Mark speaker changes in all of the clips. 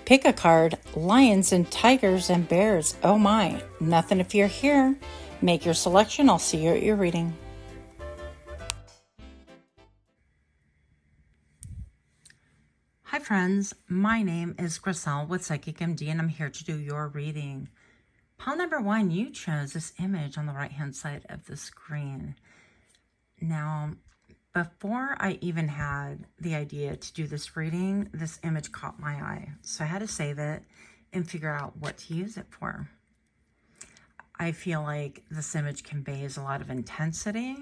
Speaker 1: Pick a card, lions and tigers and bears. Oh my, nothing to fear here. Make your selection. I'll see you at your reading. Hi friends, my name is Griselle with Psychicmd and I'm here to do your reading. Pile number 1, you chose this image on the right hand side of the screen. Now, before I even had the idea to do this reading, this image caught my eye. So I had to save it and figure out what to use it for. I feel like this image conveys a lot of intensity.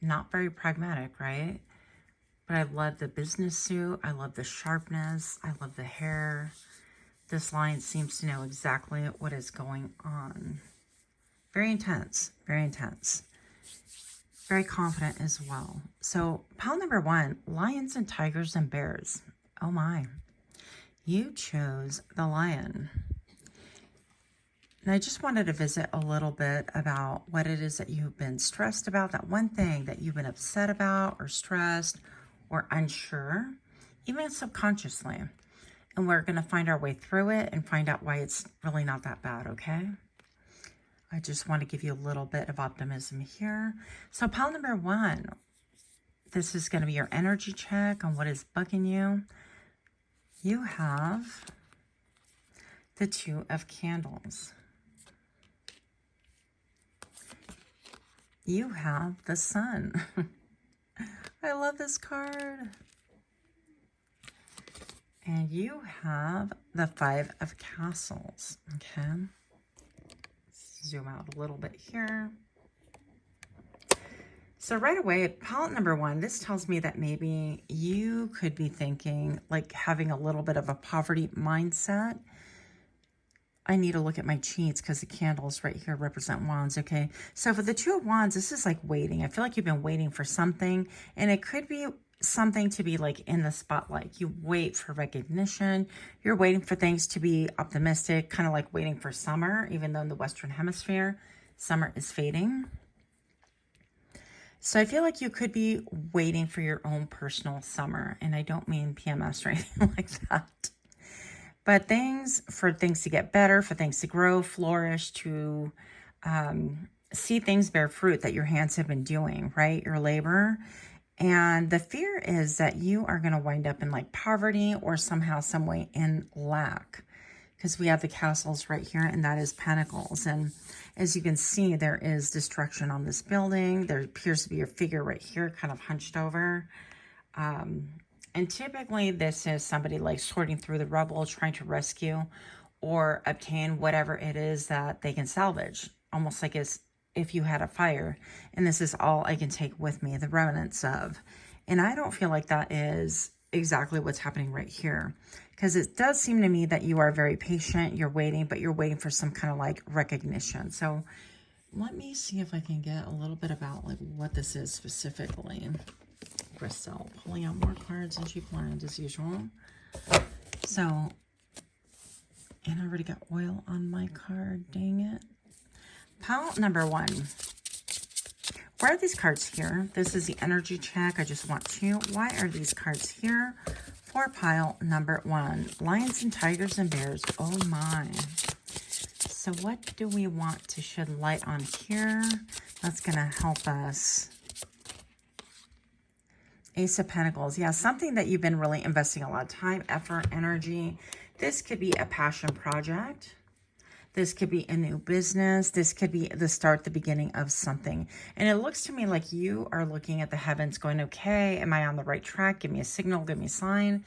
Speaker 1: Not very pragmatic, right? But I love the business suit. I love the sharpness. I love the hair. This lion seems to know exactly what is going on. Very intense, very intense. Very confident as well. So pile number 1, lions and tigers and bears. Oh my, you chose the lion. And I just wanted to visit a little bit about what it is that you've been stressed about, that one thing that you've been upset about or stressed or unsure, even subconsciously. And we're going to find our way through it and find out why it's really not that bad, okay? I just want to give you a little bit of optimism here. So pile number 1, this is going to be your energy check on what is bugging you. You have the 2 of Candles. You have the Sun. I love this card. And you have the 5 of Castles, okay? Zoom out a little bit here. So right away, palette number 1, this tells me that maybe you could be thinking, like having a little bit of a poverty mindset. I need to look at my cheats because the candles right here represent wands, okay? So for the 2 of Wands, this is like waiting. I feel like you've been waiting for something, and it could be something to be like in the spotlight. You wait for recognition. You're waiting for things to be optimistic, kind of like waiting for summer, even though in the Western Hemisphere, summer is fading. So I feel like you could be waiting for your own personal summer, and I don't mean PMS or anything like that. But for things to get better, for things to grow, flourish, to see things bear fruit that your hands have been doing, right? Your labor. And the fear is that you are going to wind up in like poverty or somehow, some way in lack. Because we have the castles right here, and that is pentacles. And as you can see, there is destruction on this building. There appears to be a figure right here, kind of hunched over. And typically this is somebody like sorting through the rubble, trying to rescue or obtain whatever it is that they can salvage. Almost like as if you had a fire and this is all I can take with me, the remnants of. And I don't feel like that is exactly what's happening right here. Because it does seem to me that you are very patient, you're waiting, but you're waiting for some kind of like recognition. So let me see if I can get a little bit about like what this is specifically. Griselle, pulling out more cards than she planned as usual. So, and I already got oil on my card, dang it. Pile number 1. Why are these cards here? This is the energy check. I just want to. Why are these cards here for pile number 1? Lions and tigers and bears. Oh my. So what do we want to shed light on here? That's going to help us. Ace of Pentacles. Yeah, something that you've been really investing a lot of time, effort, energy. This could be a passion project. This could be a new business. This could be the beginning of something. And it looks to me like you are looking at the heavens going, okay, am I on the right track? Give me a signal, give me a sign.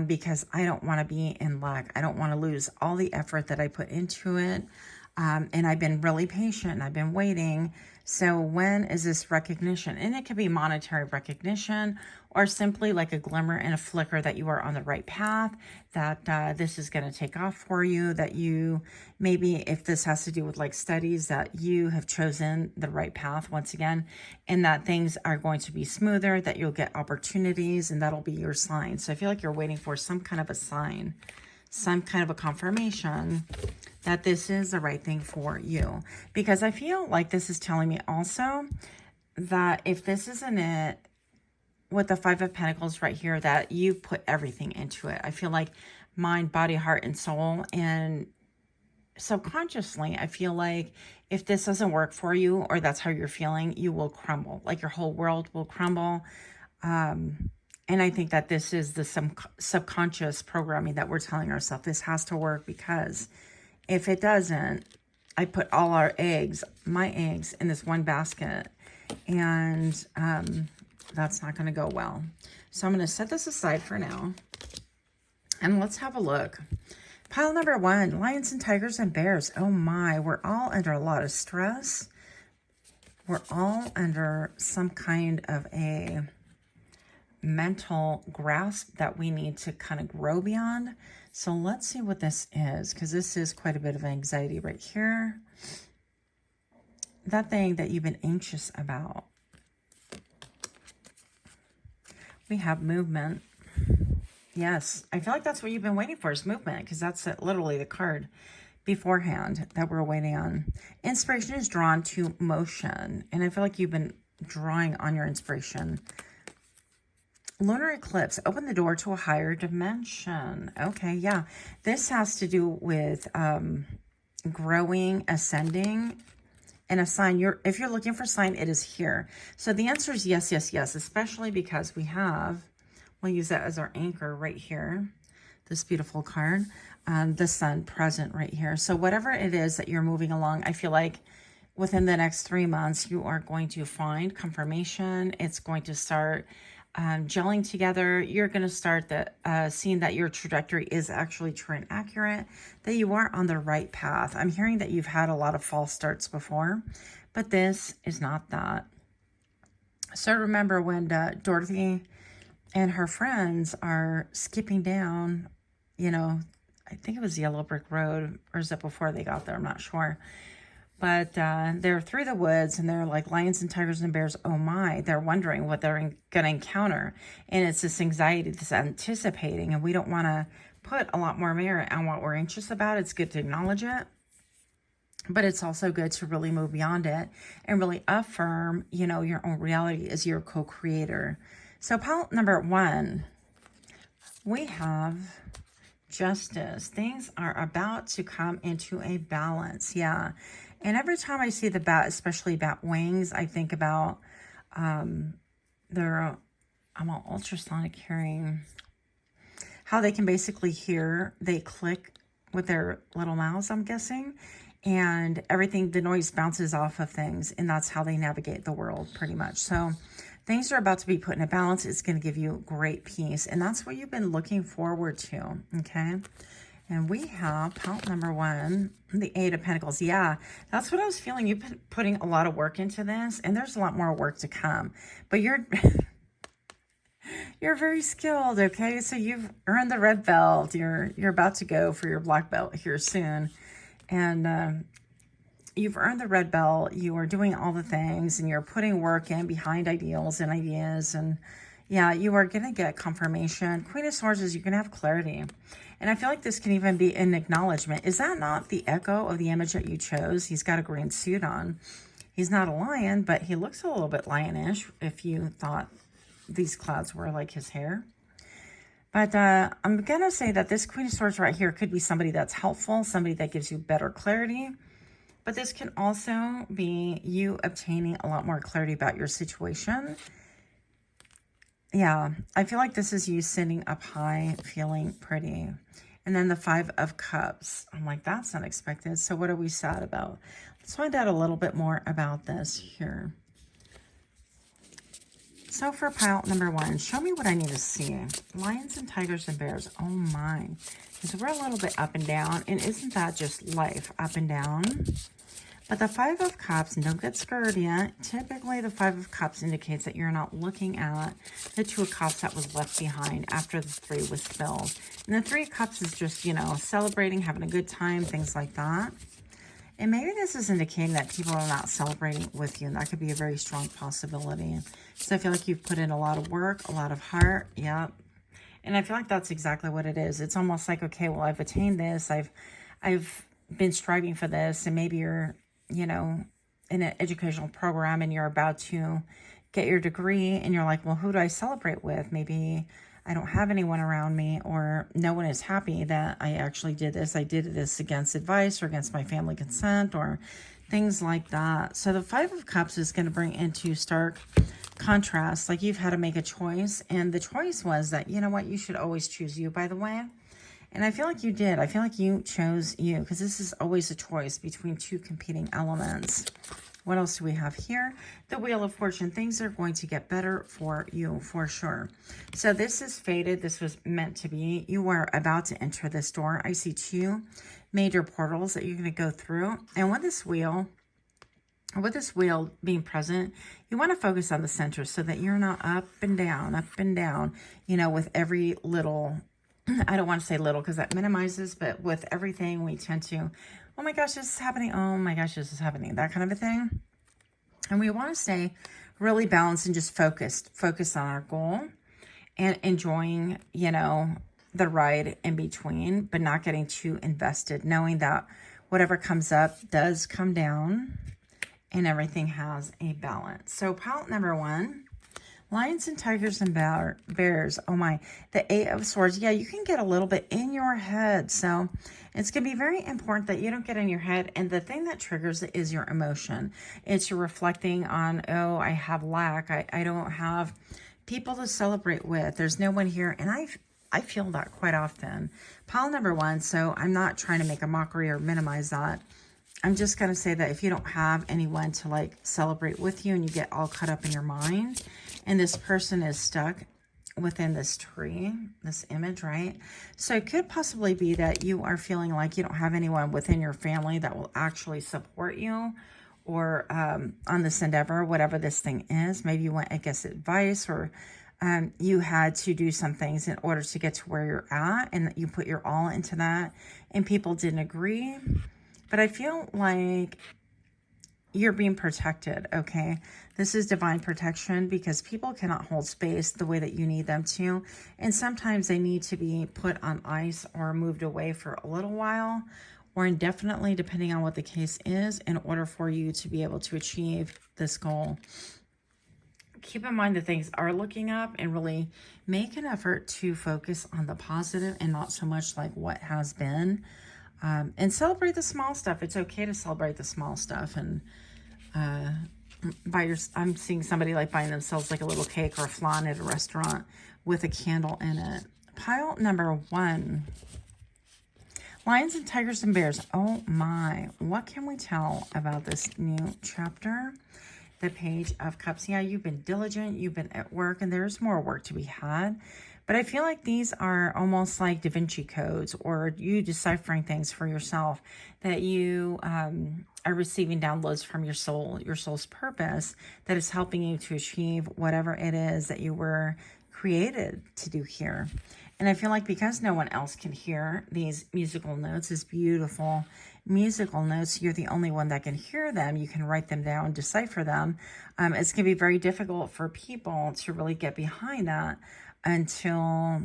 Speaker 1: Because I don't want to be in lack. I don't want to lose all the effort that I put into it. And I've been really patient. I've been waiting. So when is this recognition? And it could be monetary recognition or simply like a glimmer and a flicker that you are on the right path, that this is going to take off for you, that you maybe, if this has to do with like studies, that you have chosen the right path once again, and that things are going to be smoother, that you'll get opportunities, and that'll be your sign. So I feel like you're waiting for some kind of a sign, some kind of a confirmation that this is the right thing for you. Because I feel like this is telling me also that if this isn't it, with the Five of Pentacles right here that you put everything into it. I feel like mind, body, heart, and soul. And subconsciously, I feel like if this doesn't work for you, or that's how you're feeling, you will crumble. Like your whole world will crumble. And I think that this is the subconscious programming that we're telling ourselves. This has to work, because if it doesn't, I put all our eggs, my eggs, in this one basket. And that's not going to go well. So I'm going to set this aside for now. And let's have a look. Pile number 1, lions and tigers and bears. Oh my, we're all under a lot of stress. We're all under some kind of a mental grasp that we need to kind of grow beyond. So let's see what this is, because this is quite a bit of anxiety right here. That thing that you've been anxious about. We have movement. Yes, I feel like that's what you've been waiting for, is movement, because that's literally the card beforehand that we're waiting on. Inspiration is drawn to motion, and I feel like you've been drawing on your inspiration. Lunar eclipse, open the door to a higher dimension. Okay, yeah. This has to do with growing, ascending, and a sign. If you're looking for a sign, it is here. So the answer is yes, yes, yes, especially because we have, we'll use that as our anchor right here, this beautiful card, the sun present right here. So whatever it is that you're moving along, I feel like within the next 3 months, you are going to find confirmation. It's going to start gelling together. You're going to start seeing that your trajectory is actually true and accurate, that you are on the right path. I'm hearing that you've had a lot of false starts before, but this is not that. So remember when Dorothy and her friends are skipping down, you know, I think it was Yellow Brick Road, or is it before they got there? I'm not sure. But they're through the woods, and they're like lions and tigers and bears. Oh my, they're wondering what they're going to encounter. And it's this anxiety, this anticipating, and we don't want to put a lot more merit on what we're anxious about. It's good to acknowledge it, but it's also good to really move beyond it and really affirm, you know, your own reality as your co-creator. So pile number 1, we have justice. Things are about to come into a balance. Yeah. And every time I see the bat, especially bat wings, I think about I'm on ultrasonic hearing, how they can basically hear, they click with their little mouths, I'm guessing, and everything, the noise bounces off of things, and that's how they navigate the world pretty much. So things are about to be put in a balance. It's going to give you great peace, and that's what you've been looking forward to, okay? And we have pile number 1, the 8 of Pentacles. Yeah, that's what I was feeling. You've been putting a lot of work into this, and there's a lot more work to come. But you're you're very skilled, okay? So you've earned the red belt. You're about to go for your black belt here soon. And you've earned the red belt. You are doing all the things, and you're putting work in behind ideals and ideas. And yeah, you are going to get confirmation. Queen of Swords is you're going to have clarity. And I feel like this can even be an acknowledgement. Is that not the echo of the image that you chose? He's got a green suit on. He's not a lion, but he looks a little bit lionish if you thought these clouds were like his hair. But I'm going to say that this Queen of Swords right here could be somebody that's helpful, somebody that gives you better clarity. But this can also be you obtaining a lot more clarity about your situation. Yeah, I feel like this is you sitting up high, feeling pretty. And then the 5 of Cups. I'm like, that's unexpected. So what are we sad about? Let's find out a little bit more about this here. So for pile number 1, show me what I need to see. Lions and tigers and bears. Oh my. Because we're a little bit up and down. And isn't that just life, up and down? But the 5 of Cups, and don't get scared yet. Typically, the 5 of Cups indicates that you're not looking at the 2 of Cups that was left behind after the 3 was spilled. And the 3 of Cups is just, you know, celebrating, having a good time, things like that. And maybe this is indicating that people are not celebrating with you, and that could be a very strong possibility. So I feel like you've put in a lot of work, a lot of heart. Yep. And I feel like that's exactly what it is. It's almost like, okay, well, I've attained this. I've been striving for this, and maybe you're, you know, in an educational program and you're about to get your degree and you're like, well, who do I celebrate with? Maybe I don't have anyone around me, or no one is happy that I actually did this. I did this against advice or against my family consent or things like that. So the Five of Cups is going to bring into stark contrast, like you've had to make a choice. And the choice was that, you know what, you should always choose you, by the way. And I feel like you did. I feel like you chose you, because this is always a choice between two competing elements. What else do we have here? The Wheel of Fortune. Things are going to get better for you, for sure. So this is fated. This was meant to be. You are about to enter this door. I see two major portals that you're going to go through. And with this wheel being present, you want to focus on the center so that you're not up and down, you know, with every little, I don't want to say little because that minimizes, but with everything we tend to, oh my gosh, this is happening. Oh my gosh, this is happening. That kind of a thing. And we want to stay really balanced and just focus on our goal and enjoying, you know, the ride in between, but not getting too invested, knowing that whatever comes up does come down and everything has a balance. So pile number one, Lions and Tigers and Bears. Oh my, the Eight of Swords. Yeah, you can get a little bit in your head. So it's going to be very important that you don't get in your head. And the thing that triggers it is your emotion. It's your reflecting on, oh, I have lack. I don't have people to celebrate with. There's no one here. And I feel that quite often. Pile number one. So I'm not trying to make a mockery or minimize that. I'm just going to say that if you don't have anyone to like celebrate with you and you get all caught up in your mind, and this person is stuck within this tree, this image, right? So it could possibly be that you are feeling like you don't have anyone within your family that will actually support you or on this endeavor, whatever this thing is. Maybe you went against advice, or you had to do some things in order to get to where you're at, and you put your all into that and people didn't agree. But I feel like you're being protected, okay? This is divine protection, because people cannot hold space the way that you need them to. And sometimes they need to be put on ice or moved away for a little while or indefinitely, depending on what the case is, in order for you to be able to achieve this goal. Keep in mind that things are looking up, and really make an effort to focus on the positive and not so much like what has been. And celebrate the small stuff. It's okay to celebrate the small stuff. And I'm seeing somebody like buying themselves like a little cake or a flan at a restaurant with a candle in it. Pile number one, Lions and Tigers and Bears. Oh my, what can we tell about this new chapter? The Page of Cups. Yeah, you've been diligent, you've been at work, and there's more work to be had. But I feel like these are almost like Da Vinci codes, or you deciphering things for yourself, that you are receiving downloads from your soul, your soul's purpose, that is helping you to achieve whatever it is that you were created to do here. And I feel like because no one else can hear these musical notes, these beautiful musical notes, you're the only one that can hear them. You can write them down, decipher them. It's going to be very difficult for people to really get behind that until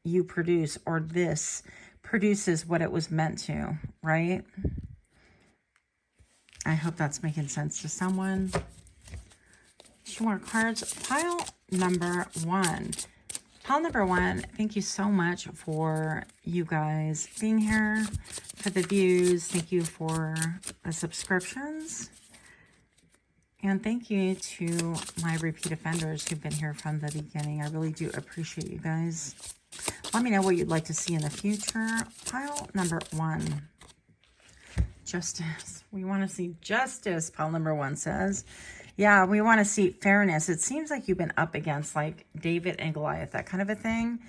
Speaker 1: you produce, or this produces what it was meant to, right? I hope that's making sense to someone. 2 more cards. Pile number one. Pile number one, thank you so much for you guys being here, for the views. Thank you for the subscriptions. And thank you to my repeat offenders who've been here from the beginning. I really do appreciate you guys. Let me know what you'd like to see in the future. Pile number one. Justice. We want to see justice, pile number one says. Yeah, we want to see fairness. It seems like you've been up against like David and Goliath, that kind of a thing.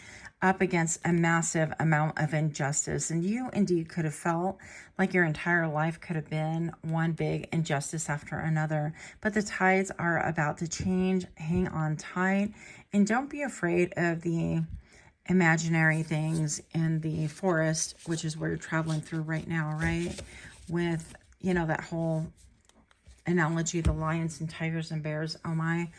Speaker 1: Up against a massive amount of injustice. And you indeed could have felt like your entire life could have been one big injustice after another. But the tides are about to change. Hang on tight. And don't be afraid of the imaginary things in the forest, which is where you're traveling through right now, right? With, you know, that whole analogy, the lions and tigers and bears. Oh my.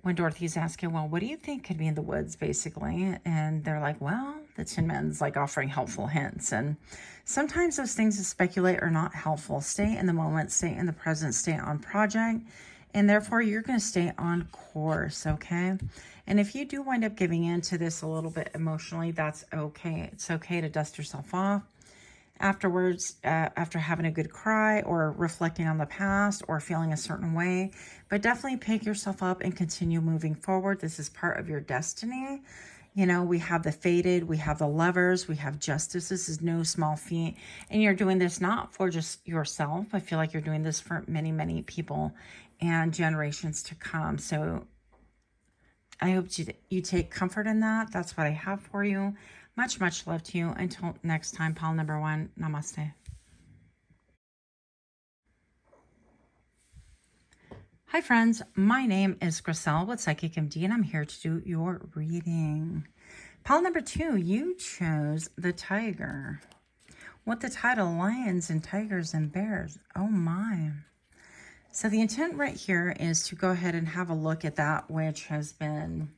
Speaker 1: When Dorothy's asking, well, what do you think could be in the woods, basically? And they're like, well, the Tin Man's like offering helpful hints. And sometimes those things to speculate are not helpful. Stay in the moment, stay in the present, stay on project, And therefore, you're going to stay on course, okay? And if you do wind up giving in to this a little bit emotionally, that's okay. It's okay to dust yourself off afterwards, after having a good cry or reflecting on the past or feeling a certain way. But definitely pick yourself up and continue moving forward. This is part of your destiny. You know, we have the fated, we have the lovers, we have justice. This is no small feat. And you're doing this not for just yourself. I feel like you're doing this for many, many people and generations to come. So I hope you take comfort in that. That's what I have for you. Much, much love to you. Until next time, pile number 1. Namaste. Hi, friends. My name is Griselle with Psychicmd, and I'm here to do your reading. Pile number 2, you chose the tiger with the title Lions and Tigers and Bears. Oh, my. So the intent right here is to go ahead and have a look at that which has been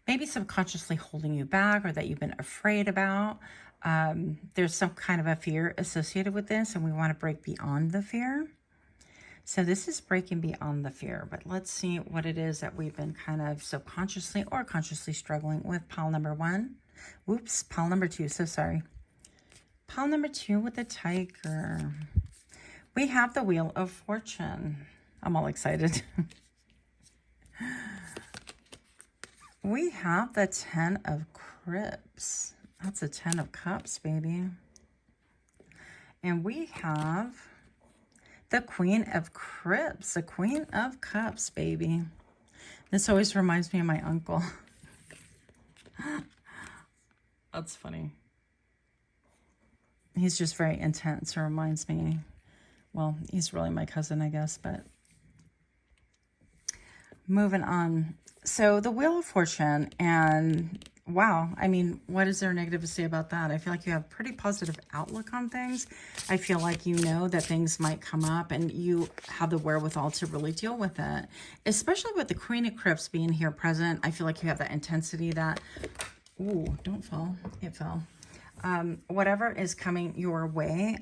Speaker 1: maybe subconsciously holding you back or that you've been afraid about. There's some kind of a fear associated with this, and we want to break beyond the fear. So this is breaking beyond the fear, but let's see what it is that we've been kind of subconsciously or consciously struggling with. Pile number 1. Whoops, pile number 2, so sorry. Pile number 2 with the tiger. We have the Wheel of Fortune. I'm all excited. We have the 10 of Cups. That's a 10 of Cups, baby. And we have the Queen of Cups. The Queen of Cups, baby. This always reminds me of my uncle. That's funny. He's just very intense. It reminds me. Well, he's really my cousin, I guess, but moving on. So the Wheel of Fortune, and wow, I mean, what is there negative to say about that? I feel like you have a pretty positive outlook on things. I feel like you know that things might come up and you have the wherewithal to really deal with it. Especially with the Queen of Cups being here present, I feel like you have that intensity that, ooh, don't fall, it fell. Whatever is coming your way,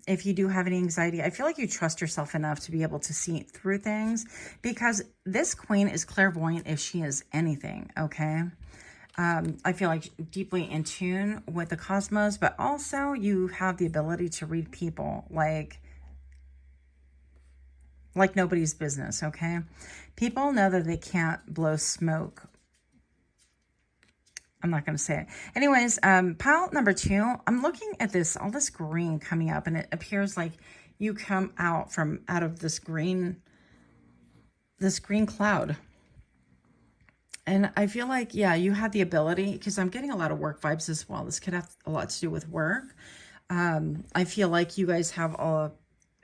Speaker 1: if you do have any anxiety, I feel like you trust yourself enough to be able to see through things, because this queen is clairvoyant if she is anything, okay? I feel like deeply in tune with the cosmos, but also you have the ability to read people like nobody's business, okay? People know that they can't blow smoke. I'm not going to say it. Anyways, pile number 2, I'm looking at this, all this green coming up, and it appears like you come out of this green cloud. And I feel like, yeah, you have the ability, because I'm getting a lot of work vibes as well. This could have a lot to do with work. I feel like you guys have a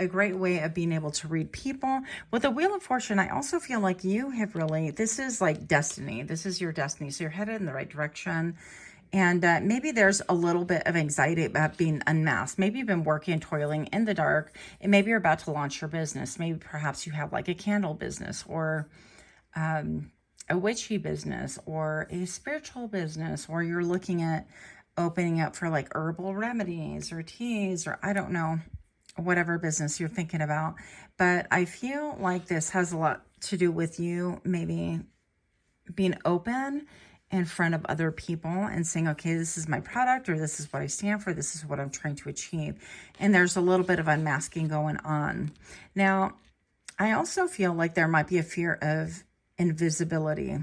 Speaker 1: great way of being able to read people. With the Wheel of Fortune, I also feel like you have really, this is like destiny. This is your destiny. So you're headed in the right direction. And maybe there's a little bit of anxiety about being unmasked. Maybe you've been working and toiling in the dark, and maybe you're about to launch your business. Maybe perhaps you have like a candle business, or a witchy business, or a spiritual business, or you're looking at opening up for like herbal remedies or teas, or I don't know, whatever business you're thinking about. But I feel like this has a lot to do with you maybe being open in front of other people and saying, okay, this is my product, or this is what I stand for, this is what I'm trying to achieve. And there's a little bit of unmasking going on. Now, I also feel like there might be a fear of invisibility.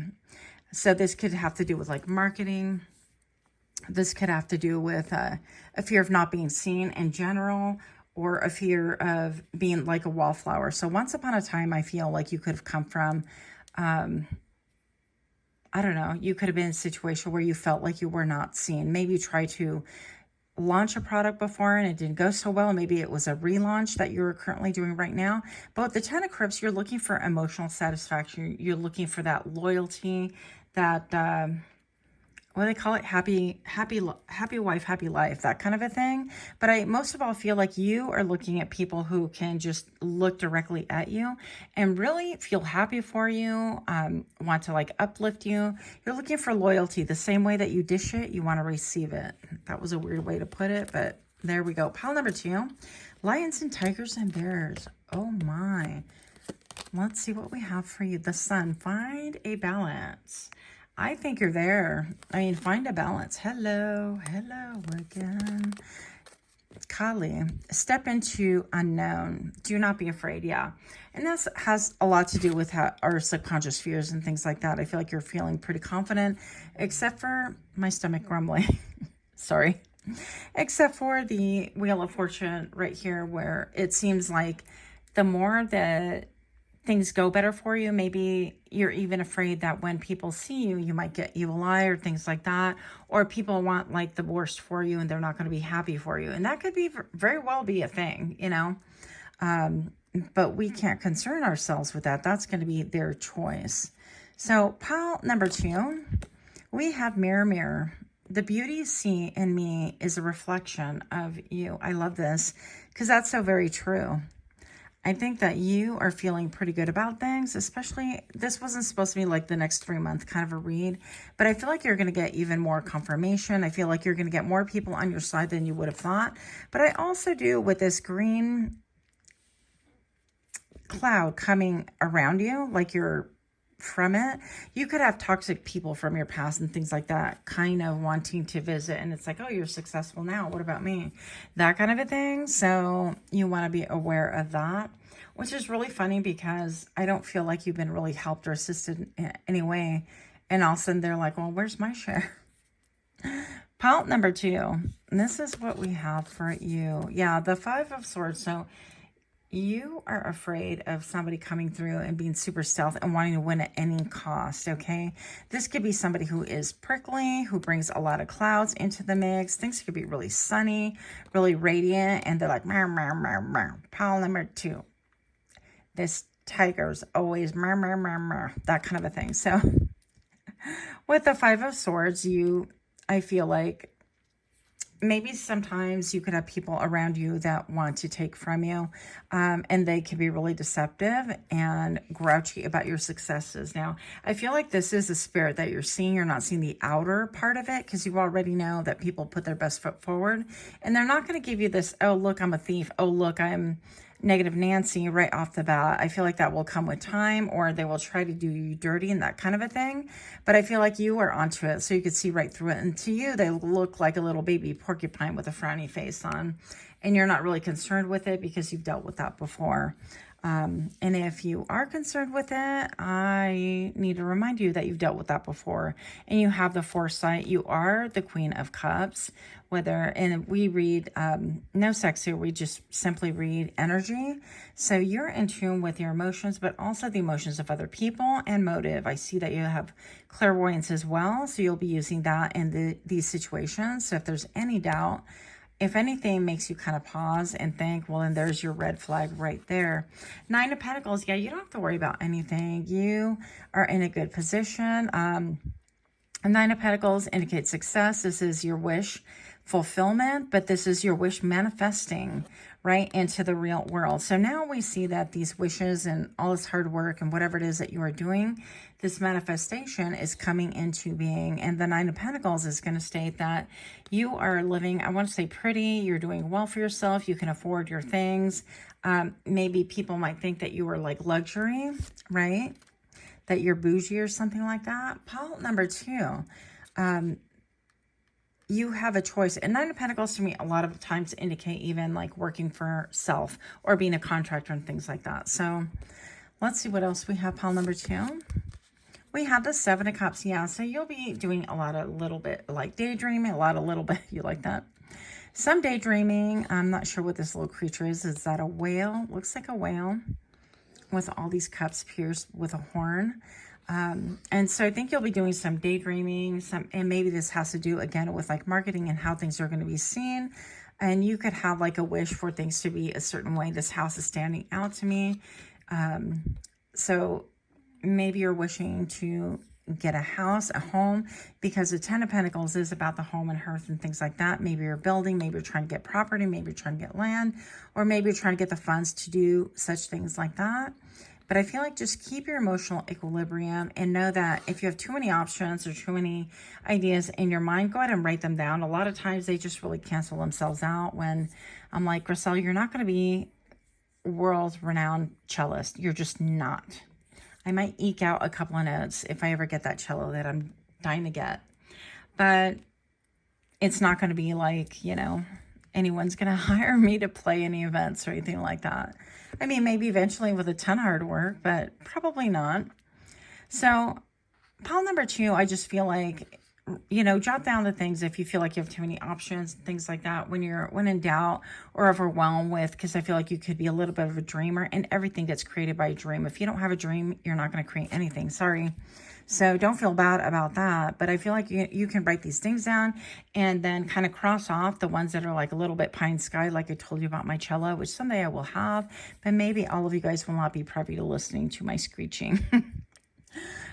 Speaker 1: So this could have to do with like marketing. This could have to do with a fear of not being seen in general, or a fear of being like a wallflower. So once upon a time, I feel like you could have come from, I don't know, you could have been in a situation where you felt like you were not seen. Maybe you tried to launch a product before and it didn't go so well. Maybe it was a relaunch that you're currently doing right now. But with the 10 of Cups, you're looking for emotional satisfaction. You're looking for that loyalty, that, what do they call it? Happy wife, happy life, that kind of a thing. But I most of all feel like you are looking at people who can just look directly at you and really feel happy for you, want to like uplift you. You're looking for loyalty. The same way that you dish it, you want to receive it. That was a weird way to put it, but there we go. Pile number 2, Lions and Tigers and Bears. Oh my. Let's see what we have for you. The Sun. Find a balance. I think you're there. I mean, find a balance. Hello. Hello again. Kali. Step into unknown. Do not be afraid. Yeah. And this has a lot to do with our subconscious fears and things like that. I feel like you're feeling pretty confident, except for my stomach grumbling. Sorry. Except for the Wheel of Fortune right here, where it seems like the more that things go better for you, maybe you're even afraid that when people see you, you might get evil eye or things like that, or people want like the worst for you and they're not going to be happy for you. And that could be very well be a thing, you know, but we can't concern ourselves with that. That's going to be their choice. So pile number 2, we have Mirror, Mirror. The beauty you see in me is a reflection of you. I love this because that's so very true. I think that you are feeling pretty good about things, especially this wasn't supposed to be like the next 3-month kind of a read, but I feel like you're going to get even more confirmation. I feel like you're going to get more people on your side than you would have thought. But I also do with this green cloud coming around you, like you're from it, you could have toxic people from your past and things like that kind of wanting to visit, and it's like, oh, you're successful now, what about me, that kind of a thing. So you want to be aware of that, which is really funny because I don't feel like you've been really helped or assisted in any way, and all of a sudden they're like, well, where's my share? Pile number 2, and this is what we have for you. Yeah, the 5 of Swords. So you are afraid of somebody coming through and being super stealth and wanting to win at any cost, okay? This could be somebody who is prickly, who brings a lot of clouds into the mix. Things could be really sunny, really radiant, and they're like, meow, meow, meow, meow. Pile number 2. This tiger's always meow, meow, meow, meow, that kind of a thing. So with the 5 of Swords, I feel like maybe sometimes you could have people around you that want to take from you, and they can be really deceptive and grouchy about your successes. Now, I feel like this is a spirit that you're seeing. You're not seeing the outer part of it because you already know that people put their best foot forward, and they're not going to give you this, oh, look, I'm a thief. Oh, look, I'm negative Nancy right off the bat. I feel like that will come with time, or they will try to do you dirty and that kind of a thing. But I feel like you are onto it, so you could see right through it. And to you, they look like a little baby porcupine with a frowny face on. And you're not really concerned with it because you've dealt with that before. And if you are concerned with it, I need to remind you that you've dealt with that before and you have the foresight. You are the Queen of Cups, and we read, no sex here. We just simply read energy. So you're in tune with your emotions, but also the emotions of other people and motive. I see that you have clairvoyance as well. So you'll be using that in these situations. So if there's any doubt, if anything makes you kind of pause and think, well, then there's your red flag right there. 9 of Pentacles. Yeah, you don't have to worry about anything. You are in a good position. 9 of Pentacles indicates success. This is your wish fulfillment, but this is your wish manifesting right into the real world. So now we see that these wishes and all this hard work and whatever it is that you are doing, this manifestation is coming into being. And the 9 of Pentacles is going to state that you are living, I want to say pretty, you're doing well for yourself, you can afford your things. Maybe people might think that you are like luxury, right? That you're bougie or something like that. Pile number 2. You have a choice. And 9 of Pentacles to me a lot of times indicate even like working for self or being a contractor and things like that. So let's see what else we have. Pile number 2. We have the 7 of Cups. Yeah, so you'll be doing a lot of little bit like daydreaming, a lot of little bit. You like that? Some daydreaming. I'm not sure what this little creature is. Is that a whale? Looks like a whale with all these cups pierced with a horn. And so I think you'll be doing some daydreaming, and maybe this has to do again with like marketing and how things are going to be seen. And you could have like a wish for things to be a certain way. This house is standing out to me. So maybe you're wishing to get a house, a home, because the 10 of Pentacles is about the home and hearth and things like that. Maybe you're building, maybe you're trying to get property, maybe you're trying to get land, or maybe you're trying to get the funds to do such things like that. But I feel like just keep your emotional equilibrium and know that if you have too many options or too many ideas in your mind, go ahead and write them down. A lot of times they just really cancel themselves out when I'm like, Griselle, you're not going to be world-renowned cellist. You're just not. I might eke out a couple of notes if I ever get that cello that I'm dying to get. But it's not going to be like, you know, anyone's going to hire me to play any events or anything like that. I mean, maybe eventually with a ton of hard work, but probably not. So pile number 2, I just feel like, you know, jot down the things if you feel like you have too many options, things like that, when in doubt or overwhelmed with, because I feel like you could be a little bit of a dreamer, and everything gets created by a dream. If you don't have a dream, you're not going to create anything. Sorry. So don't feel bad about that. But I feel like you can write these things down and then kind of cross off the ones that are like a little bit pie in sky, like I told you about my cello, which someday I will have, but maybe all of you guys will not be privy to listening to my screeching.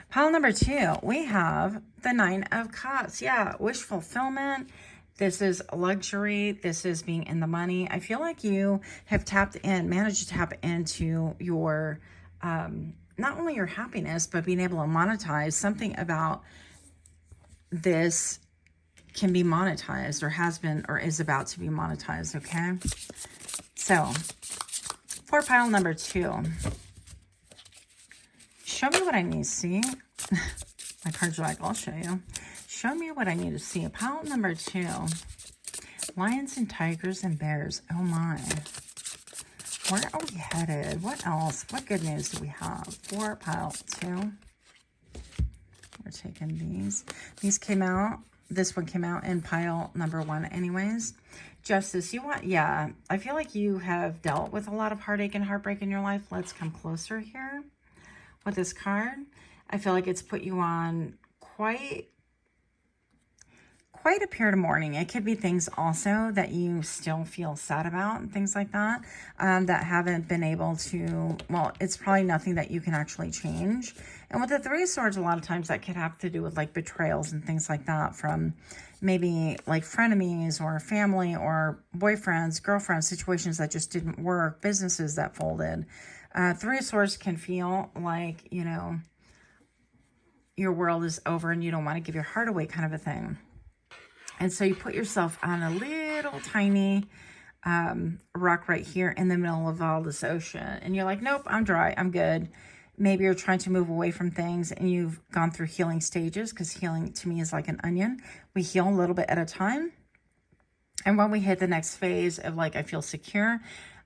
Speaker 1: Pile number 2, we have the 9 of Cups. Yeah, wish fulfillment. This is luxury. This is being in the money. I feel like you have managed to tap into your, not only your happiness, but being able to monetize something about this can be monetized, or has been, or is about to be monetized, okay? So, for pile number 2, show me what I need to see. My cards are like, I'll show you. Show me what I need to see. Pile number 2. Lions and tigers and bears. Oh my. Where are we headed? What else? What good news do we have for pile 2? We're taking these. These came out. This one came out in pile number 1 anyways. Justice, yeah, I feel like you have dealt with a lot of heartache and heartbreak in your life. Let's come closer here with this card. I feel like it's put you on quite a period of mourning. It could be things also that you still feel sad about and things like that, that haven't been able to, well, it's probably nothing that you can actually change. And with the 3 of Swords, a lot of times that could have to do with like betrayals and things like that from maybe like frenemies or family or boyfriends, girlfriends, situations that just didn't work, businesses that folded. 3 of Swords can feel like, you know, your world is over and you don't want to give your heart away kind of a thing. And so you put yourself on a little tiny rock right here in the middle of all this ocean. And you're like, nope, I'm dry. I'm good. Maybe you're trying to move away from things and you've gone through healing stages, because healing to me is like an onion. We heal a little bit at a time. And when we hit the next phase of like, I feel secure,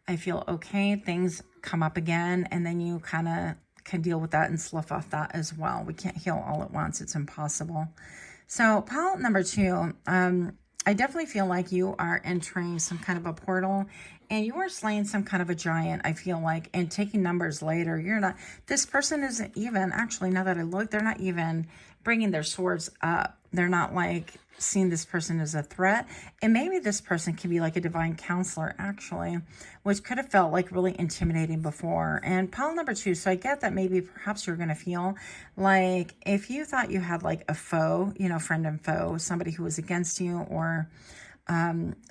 Speaker 1: I feel okay, things come up again. And then you kind of can deal with that and slough off that as well. We can't heal all at once. It's impossible. So pile number 2, I definitely feel like you are entering some kind of a portal and you are slaying some kind of a giant, I feel like, and taking numbers later. You're not, this person isn't even, actually, now that I look, they're not even bringing their swords up. They're not like seeing this person as a threat. And maybe this person can be like a divine counselor, actually, which could have felt like really intimidating before. And pile number 2, so I get that maybe perhaps you're going to feel like if you thought you had like a foe, you know, friend and foe, somebody who was against you, or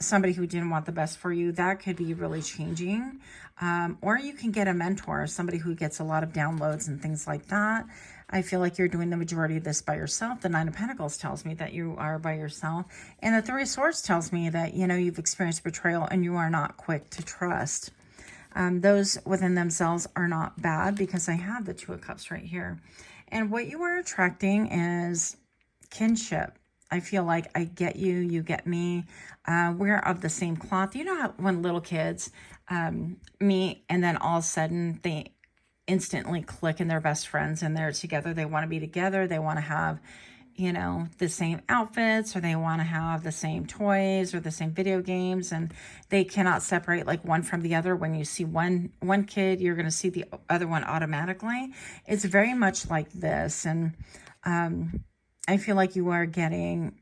Speaker 1: somebody who didn't want the best for you, that could be really changing. Or you can get a mentor, somebody who gets a lot of downloads and things like that. I feel like you're doing the majority of this by yourself. The 9 of Pentacles tells me that you are by yourself. And the 3 of Swords tells me that, you know, you've experienced betrayal and you are not quick to trust. Those within themselves are not bad, because I have the 2 of Cups right here. And what you are attracting is kinship. I feel like I get you, you get me. We're of the same cloth. You know how when little kids meet and then all of a sudden they instantly click and they're best friends and they're together. They want to be together. They want to have, you know, the same outfits, or they want to have the same toys or the same video games, and they cannot separate like one from the other. When you see one kid, you're going to see the other one automatically. It's very much like this. And I feel like you are getting,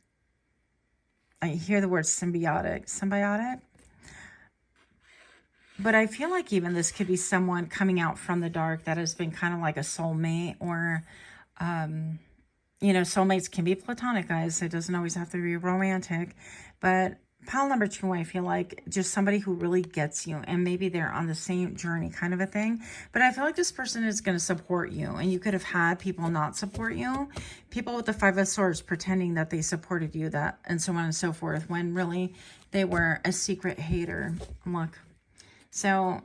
Speaker 1: I hear the word symbiotic, but I feel like even this could be someone coming out from the dark that has been kind of like a soulmate, or, you know, soulmates can be platonic, guys. It doesn't always have to be romantic. But pile number 2, I feel like just somebody who really gets you, and maybe they're on the same journey kind of a thing. But I feel like this person is going to support you, and you could have had people not support you. People with the 5 of Swords pretending that they supported you, that, and so on and so forth, when really they were a secret hater. Look. So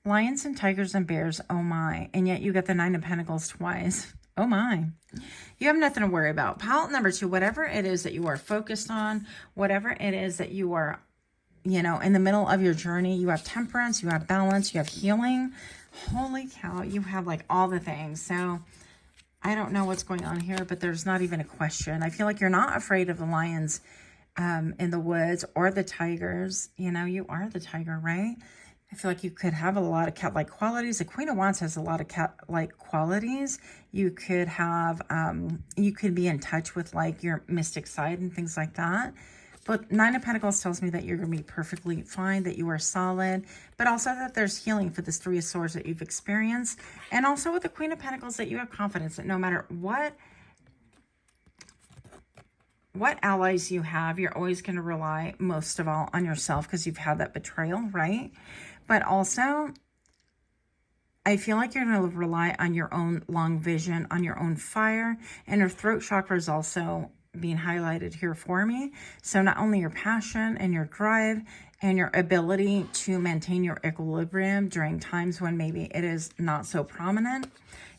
Speaker 1: Lions and tigers and bears, oh my. And yet you get the Nine of Pentacles twice. Oh my. You have nothing to worry about. Pile number 2, whatever it is that you are focused on, whatever it is that you are, you know, in the middle of your journey, you have temperance, you have balance, you have healing. Holy cow, you have like all the things. So I don't know what's going on here, but there's not even a question. I feel like you're not afraid of the lions in the woods or the tigers. You know, you are the tiger, right? I feel like you could have a lot of cat-like qualities. The Queen of Wands has a lot of cat-like qualities. You could have, you could be in touch with like your mystic side and things like that. But Nine of Pentacles tells me that you're going to be perfectly fine, that you are solid, but also that there's healing for this Three of Swords that you've experienced. And also with the Queen of Pentacles that you have confidence that no matter what allies you have, you're always going to rely most of all on yourself because you've had that betrayal, right? But also, I feel like you're going to rely on your own long vision, on your own fire, and your throat chakra is also being highlighted here for me. So not only your passion and your drive and your ability to maintain your equilibrium during times when maybe it is not so prominent,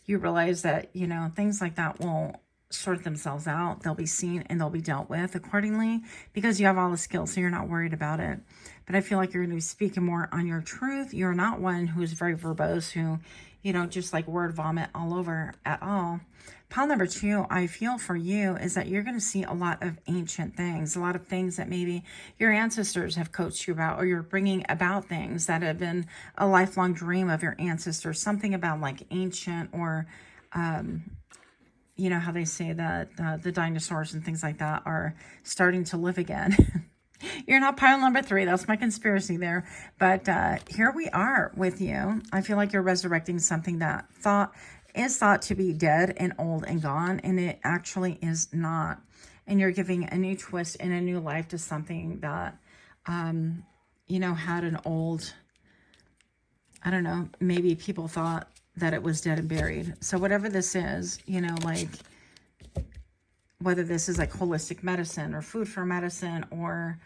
Speaker 1: you realize that, you know, things like that will sort themselves out. They'll be seen and they'll be dealt with accordingly because you have all the skills, so you're not worried about it. But I feel like you're going to be speaking more on your truth. You're not one who's very verbose, who, you know, just like word vomit all over at all. Pile number 2, I feel for you is that you're going to see a lot of ancient things, a lot of things that maybe your ancestors have coached you about, or you're bringing about things that have been a lifelong dream of your ancestors, something about like ancient or, you know how they say that the dinosaurs and things like that are starting to live again. You're not pile number 3. That's my conspiracy there. But here we are with you. I feel like you're resurrecting something that is thought to be dead and old and gone, and it actually is not. And you're giving a new twist and a new life to something that, you know, had an old, I don't know, maybe people thought that it was dead and buried. So whatever this is, you know, like whether this is like holistic medicine or food for medicine or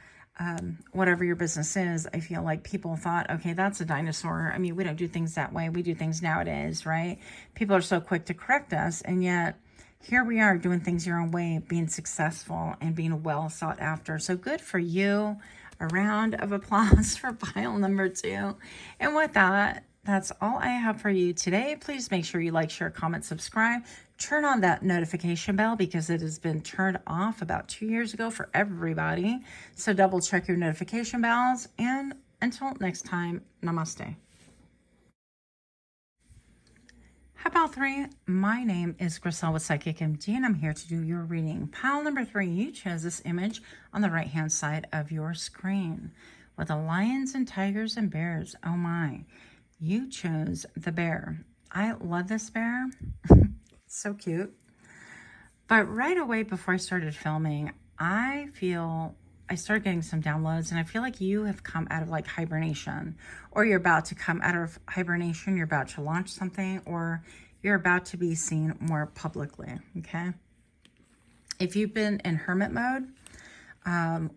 Speaker 1: whatever your business is, I feel like people thought, okay, that's a dinosaur. I mean, we don't do things that way. We do things nowadays, right? People are so quick to correct us. And yet here we are doing things your own way, being successful and being well sought after. So good for you. A round of applause for pile number 2. And with that, that's all I have for you today. Please make sure you like, share, comment, subscribe. Turn on that notification bell because it has been turned off about 2 years ago for everybody. So double check your notification bells. And until next time, namaste. Pile 3, my name is Griselle with Psychicmd, and I'm here to do your reading. Pile number 3, you chose this image on the right-hand side of your screen with the lions and tigers and bears. Oh my. You chose the bear. I love this bear. So cute. But right away before I started filming, I started getting some downloads, and I feel like you have come out of like hibernation, or you're about to come out of hibernation, you're about to launch something, or you're about to be seen more publicly, okay? If you've been in hermit mode,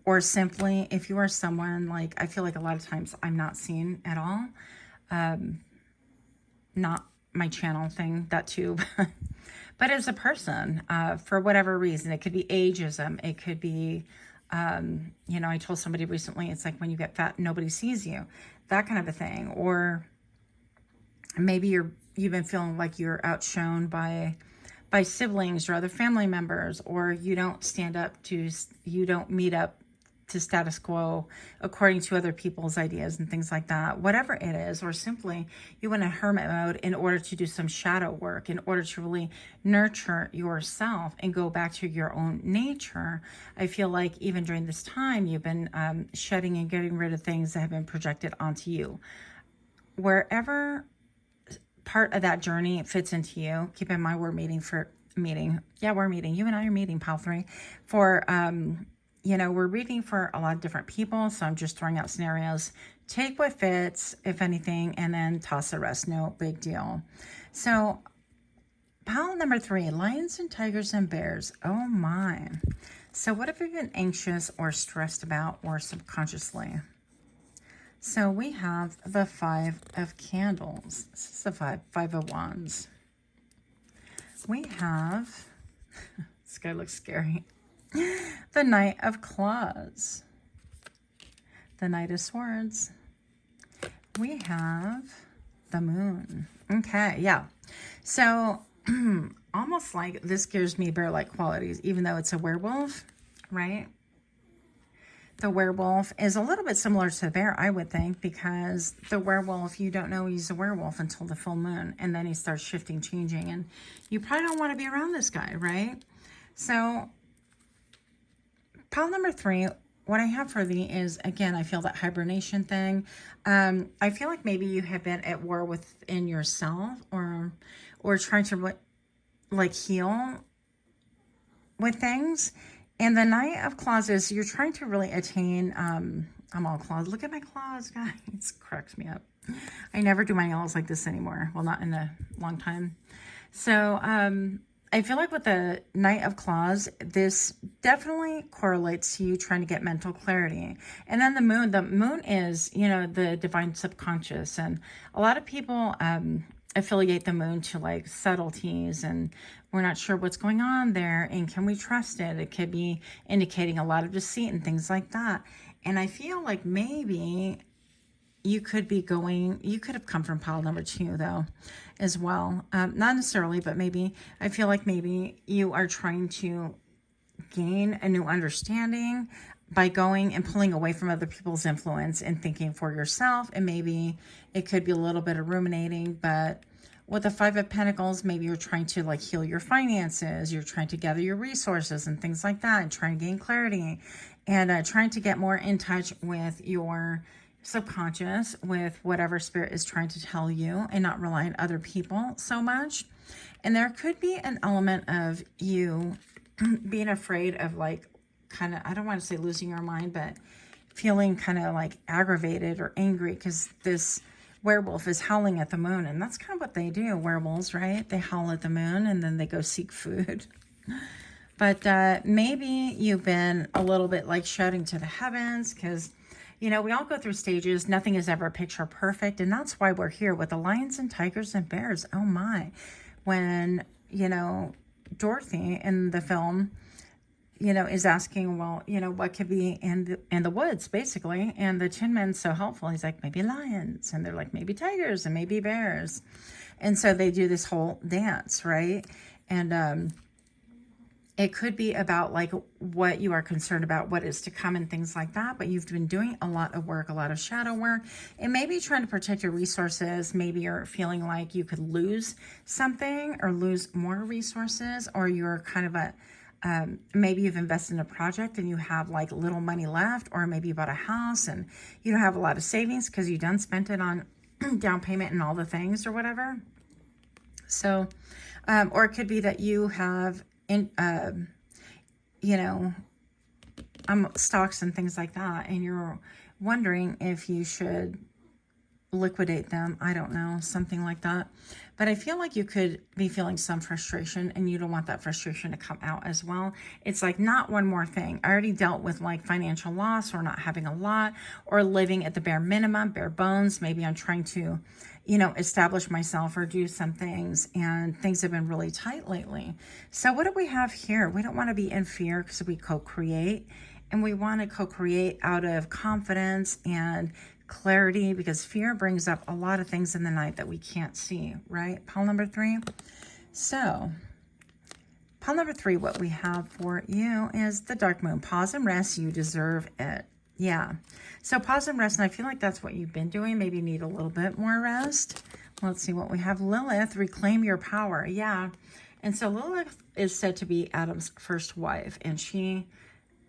Speaker 1: or simply if you are someone like, I feel like a lot of times I'm not seen at all, not my channel thing, that too, but as a person, for whatever reason. It could be ageism, it could be, you know, I told somebody recently, it's like when you get fat, nobody sees you, that kind of a thing. Or maybe you've been feeling like you're outshone by siblings or other family members, or you don't meet up to status quo according to other people's ideas and things like that, whatever it is. Or simply you went in hermit mode in order to do some shadow work, in order to really nurture yourself and go back to your own nature. I feel like even during this time, you've been shedding and getting rid of things that have been projected onto you. Wherever part of that journey fits into you, keep in mind we're meeting. Yeah, we're meeting. You and I are meeting, pile 3, for you know, we're reading for a lot of different people, so I'm just throwing out scenarios. Take what fits, if anything, and then toss the rest. No big deal. So pile number 3, lions and tigers and bears. Oh my. So what have you been anxious or stressed about, or subconsciously? So we have the Five of Candles. This is the Five of Wands. We have, this guy looks scary, the Knight of Claws, the Knight of Swords. We have the Moon. Okay, yeah. So almost like this gives me bear-like qualities, even though it's a werewolf, right? The werewolf is a little bit similar to the bear, I would think, because the werewolf, you don't know he's a werewolf until the full moon, and then he starts shifting, changing, and you probably don't want to be around this guy, right? So, pile number 3, what I have for thee is, again, I feel that hibernation thing. I feel like maybe you have been at war within yourself, or trying to, like, heal with things. And the Knight of Claws is you're trying to really attain, I'm all claws. Look at my claws, guys. It cracks me up. I never do my nails like this anymore. Well, not in a long time. So I feel like with the Knight of Claws, this definitely correlates to you trying to get mental clarity. And then the moon is, you know, the divine subconscious. And a lot of people affiliate the moon to like subtleties, and we're not sure what's going on there, and can we trust it? It could be indicating a lot of deceit and things like that. And I feel like maybe you could have come from pile number 2 though as well. Not necessarily, but maybe I feel like maybe you are trying to gain a new understanding by going and pulling away from other people's influence and thinking for yourself. And maybe it could be a little bit of ruminating, but with the Five of Pentacles, maybe you're trying to like heal your finances. You're trying to gather your resources and things like that, and trying to gain clarity, and trying to get more in touch with your subconscious, with whatever spirit is trying to tell you, and not rely on other people so much. And there could be an element of you being afraid of like, kind of, I don't want to say losing your mind, but feeling kind of like aggravated or angry because this werewolf is howling at the moon. And that's kind of what they do, werewolves, right? They howl at the moon and then they go seek food. But maybe you've been a little bit like shouting to the heavens, because, you know, we all go through stages. Nothing is ever picture perfect. And that's why we're here with the lions and tigers and bears. Oh my. When, you know, Dorothy in the film, you know, is asking, well, you know, what could be in the woods, basically. And the Tin Man's so helpful. He's like, maybe lions. And they're like, maybe tigers and maybe bears. And so they do this whole dance, right? And it could be about like what you are concerned about, what is to come and things like that. But you've been doing a lot of work, a lot of shadow work, and maybe trying to protect your resources. Maybe you're feeling like you could lose something or lose more resources, or you're kind of maybe you've invested in a project and you have like little money left, or maybe you bought a house and you don't have a lot of savings because you done spent it on down payment and all the things or whatever. So, or it could be that you have you know, stocks and things like that, and you're wondering if you should liquidate them. I don't know, something like that. But I feel like you could be feeling some frustration, and you don't want that frustration to come out as well. It's like, not one more thing. I already dealt with like financial loss, or not having a lot, or living at the bare minimum, bare bones. Maybe I'm trying to, you know, establish myself or do some things, and things have been really tight lately. So what do we have here? We don't want to be in fear, because we co-create, and we want to co-create out of confidence and clarity, because fear brings up a lot of things in the night that we can't see, right? Pile number 3. So pile number 3, what we have for you is the Dark Moon. Pause and rest. You deserve it. Yeah. So pause and rest. And I feel like that's what you've been doing. Maybe you need a little bit more rest. Let's see what we have. Lilith, reclaim your power. Yeah. And so Lilith is said to be Adam's first wife. And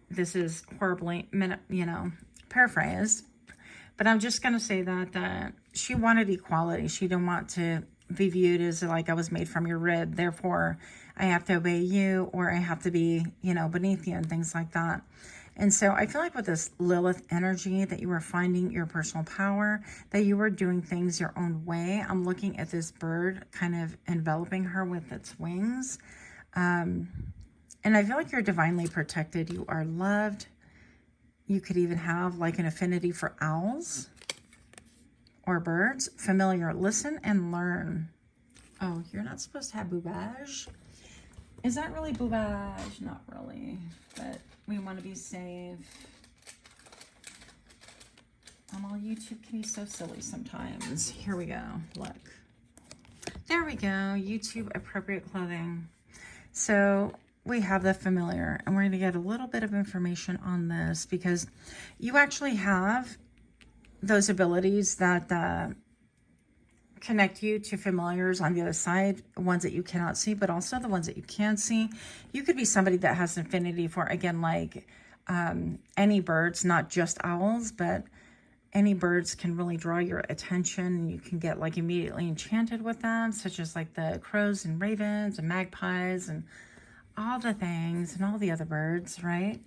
Speaker 1: this is horribly, you know, paraphrased. But I'm just going to say that she wanted equality. She didn't want to be viewed as like, I was made from your rib, therefore I have to obey you, or I have to be, you know, beneath you and things like that. And so I feel like with this Lilith energy, that you were finding your personal power, that you were doing things your own way. I'm looking at this bird kind of enveloping her with its wings. And I feel like you're divinely protected. You are loved. You could even have like an affinity for owls. or birds. Familiar, listen and learn. Oh, you're not supposed to have boobage. Is that really boobage? Not really, but we want to be safe. All YouTube can be so silly sometimes. Here we go. Look. There we go. YouTube appropriate clothing. So we have the familiar, and we're going to get a little bit of information on this because you actually have those abilities that connect you to familiars on the other side, ones that you cannot see, but also the ones that you can see. You could be somebody that has an affinity for, again, like any birds, not just owls, but any birds can really draw your attention, and you can get like immediately enchanted with them, such as like the crows and ravens and magpies and all the things and all the other birds, right?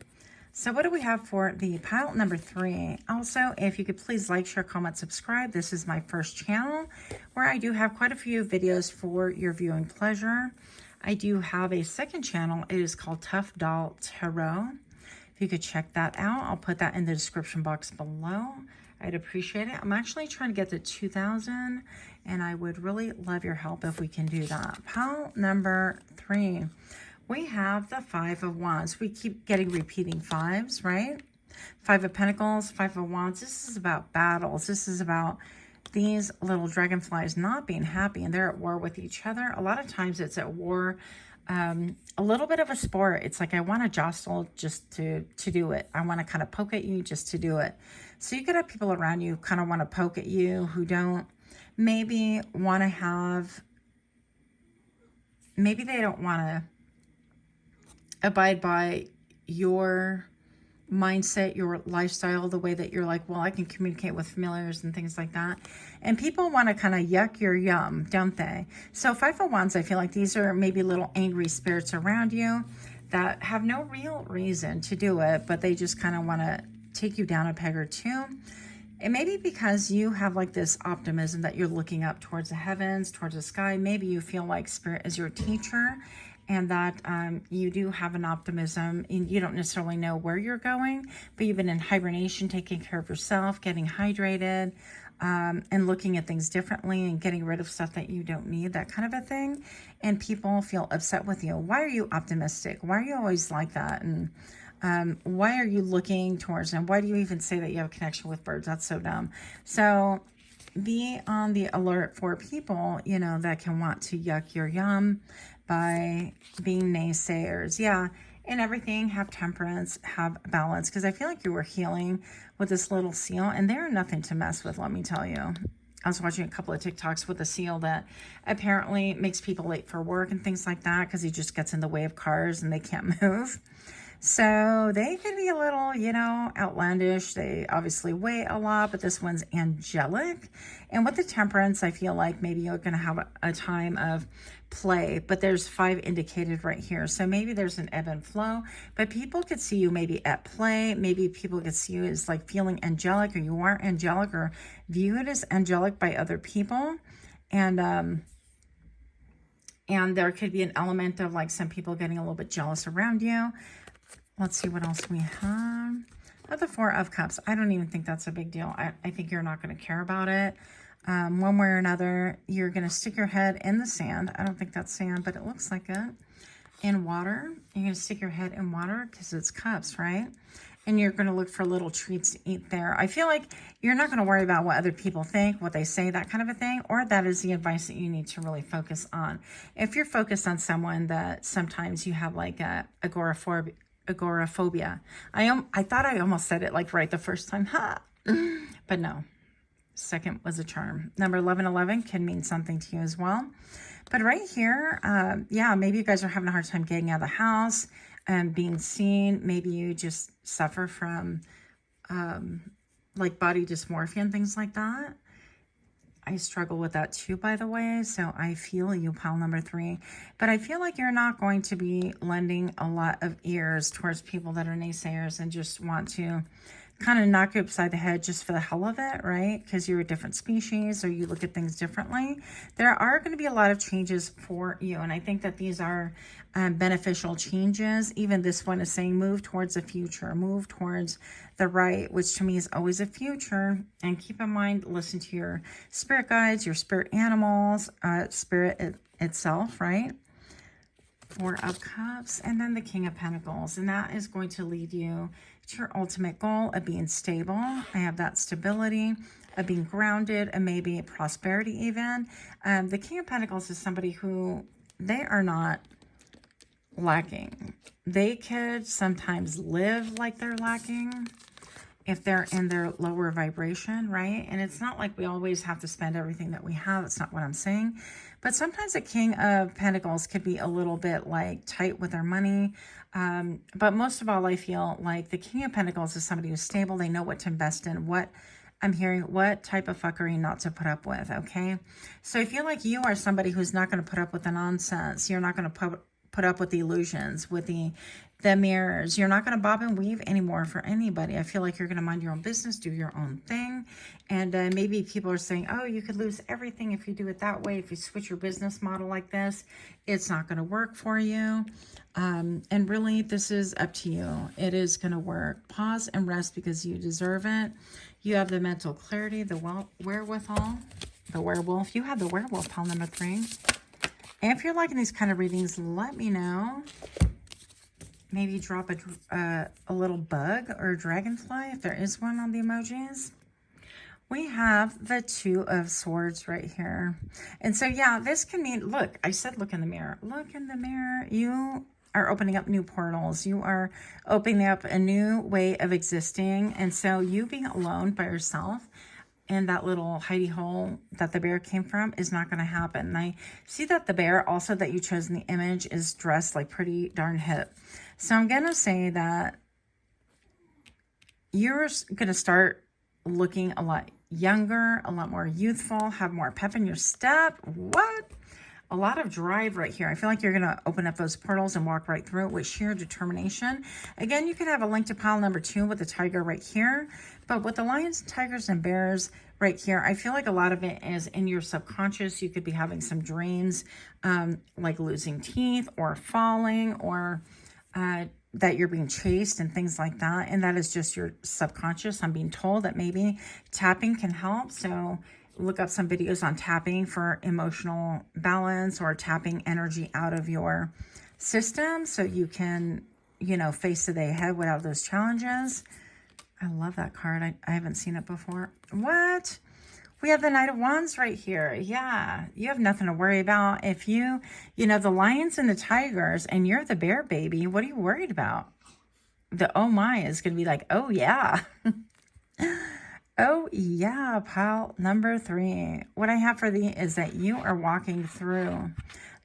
Speaker 1: So what do we have for the pile number 3? Also, if you could please like, share, comment, subscribe. This is my first channel where I do have quite a few videos for your viewing pleasure. I do have a second channel. It is called Toughdolltarot. If you could check that out, I'll put that in the description box below. I'd appreciate it. I'm actually trying to get to 2,000, and I would really love your help if we can do that. Pile number 3. We have the 5 of Wands. We keep getting repeating 5s, right? 5 of Pentacles, 5 of Wands. This is about battles. This is about these little dragonflies not being happy, and they're at war with each other. A lot of times it's at war, a little bit of a sport. It's like I want to jostle just to do it. I want to kind of poke at you just to do it. So you could have people around you who kind of want to poke at you, who don't maybe want to have, maybe they don't want to abide by your mindset, your lifestyle, the way that you're like, well, I can communicate with familiars and things like that. And people want to kind of yuck your yum, don't they? So 5 of Wands, I feel like these are maybe little angry spirits around you that have no real reason to do it, but they just kind of want to take you down a peg or two. And maybe because you have like this optimism that you're looking up towards the heavens, towards the sky. Maybe you feel like Spirit is your teacher, and that you do have an optimism, and you don't necessarily know where you're going, but you've been in hibernation, taking care of yourself, getting hydrated, and looking at things differently and getting rid of stuff that you don't need, that kind of a thing. And people feel upset with you. Why are you optimistic? Why are you always like that? And why are you looking towards them? Why do you even say that you have a connection with birds? That's so dumb. So be on the alert for people, you know, that can want to yuck your yum by being naysayers. Yeah, and everything, have temperance, have balance, because I feel like you were healing with this little seal, and they're nothing to mess with, let me tell you. I was watching a couple of TikToks with a seal that apparently makes people late for work and things like that because he just gets in the way of cars and they can't move. So they can be a little, you know, outlandish. They obviously weigh a lot, but this one's angelic. And with the temperance, I feel like maybe you're going to have a time of play, but there's 5 indicated right here. So maybe there's an ebb and flow, but people could see you maybe at play. Maybe people could see you as like feeling angelic, or you are angelic, or view it as angelic by other people. And there could be an element of like some people getting a little bit jealous around you. Let's see what else we have. Oh, the 4 of Cups. I don't even think that's a big deal. I think you're not going to care about it. One way or another, you're going to stick your head in the sand. I don't think that's sand, but it looks like it. In water. You're going to stick your head in water because it's cups, right? And you're going to look for little treats to eat there. I feel like you're not going to worry about what other people think, what they say, that kind of a thing, or that is the advice that you need to really focus on. If you're focused on someone that sometimes you have like a agoraphobia. I thought I almost said it like right the first time, but no. Second was a charm. Number 1111 can mean something to you as well. But right here, yeah, maybe you guys are having a hard time getting out of the house and being seen. Maybe you just suffer from like body dysmorphia and things like that. I struggle with that too, by the way, so I feel you, pile number 3. But I feel like you're not going to be lending a lot of ears towards people that are naysayers and just want to kind of knock you upside the head just for the hell of it, right? Because you're a different species or you look at things differently. There are going to be a lot of changes for you. And I think that these are beneficial changes. Even this one is saying move towards the future, move towards the right, which to me is always a future. And keep in mind, listen to your spirit guides, your spirit animals, spirit itself, right? Four of Cups, and then the King of Pentacles. And that is going to lead you to your ultimate goal of being stable. I have that stability, of being grounded, and maybe prosperity even. The King of Pentacles is somebody who, they are not lacking. They could sometimes live like they're lacking if they're in their lower vibration, right? And it's not like we always have to spend everything that we have. That's not what I'm saying. But sometimes a King of Pentacles could be a little bit like tight with their money. But most of all, I feel like the King of Pentacles is somebody who's stable. They know what to invest in, what I'm hearing, what type of fuckery not to put up with, okay? So I feel like you are somebody who's not going to put up with the nonsense. You're not going to put up with the illusions, with the mirrors. You're not going to bob and weave anymore for anybody. I feel like you're going to mind your own business, do your own thing. And maybe people are saying, oh, you could lose everything if you do it that way. If you switch your business model like this, it's not going to work for you. And really, this is up to you. It is going to work. Pause and rest because you deserve it. You have the mental clarity, the wherewithal, the werewolf. You have the werewolf, pile number 3. And if you're liking these kind of readings, let me know. Maybe drop a little bug or a dragonfly if there is one on the emojis. We have the Two of Swords right here. And so, yeah, this can mean, look, I said look in the mirror. Look in the mirror. You are opening up new portals. You are opening up a new way of existing. And so you being alone by yourself and that little hidey hole that the bear came from is not going to happen. And I see that the bear also that you chose in the image is dressed like pretty darn hip. So I'm going to say that you're going to start looking a lot younger, a lot more youthful, have more pep in your step. What? A lot of drive right here. I feel like you're going to open up those portals and walk right through it with sheer determination. Again, you could have a link to pile number 2 with the tiger right here. But with the lions, tigers, and bears right here, I feel like a lot of it is in your subconscious. You could be having some dreams like losing teeth or falling or that you're being chased and things like that. And that is just your subconscious. I'm being told that maybe tapping can help. So look up some videos on tapping for emotional balance or tapping energy out of your system so you can, you know, face the day ahead without those challenges. I love that card. I haven't seen it before. What? We have the Knight of Wands right here. Yeah, you have nothing to worry about. If you know, the lions and the tigers and you're the bear baby, what are you worried about? The oh my is going to be like, oh yeah. Oh yeah, pile number 3. What I have for thee is that you are walking through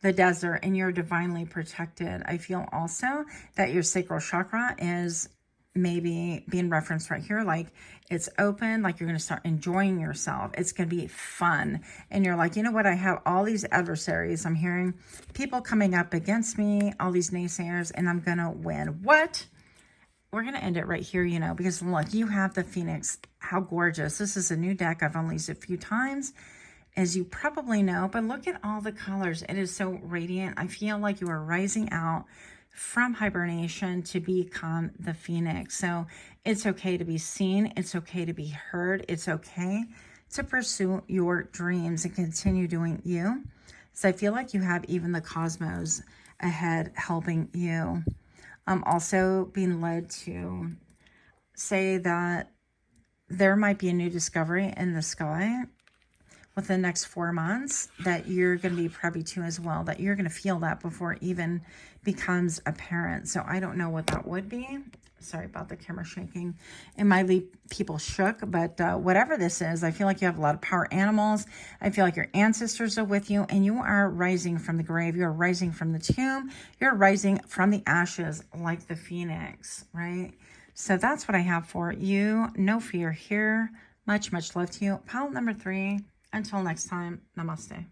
Speaker 1: the desert and you're divinely protected. I feel also that your sacral chakra is maybe being referenced right here, like it's open, like you're going to start enjoying yourself. It's going to be fun. And you're like, you know what? I have all these adversaries. I'm hearing people coming up against me, all these naysayers, and I'm going to win. What? We're going to end it right here, you know, because look, you have the Phoenix. How gorgeous. This is a new deck. I've only used it a few times, as you probably know, but look at all the colors. It is so radiant. I feel like you are rising out from hibernation to become the Phoenix. So it's okay to be seen. It's okay to be heard. It's okay to pursue your dreams and continue doing you. So I feel like you have even the cosmos ahead helping you. Also being led to say that there might be a new discovery in the sky within the next 4 months that you're going to be privy to as well, that you're going to feel that before it even becomes apparent. So I don't know what that would be. Sorry about the camera shaking. It might leave people shook, but whatever this is, I feel like you have a lot of power animals. I feel like your ancestors are with you and you are rising from the grave. You're rising from the tomb. You're rising from the ashes like the Phoenix, right? So that's what I have for you. No fear here. Much, much love to you. Pile number 3. Until next time, namaste.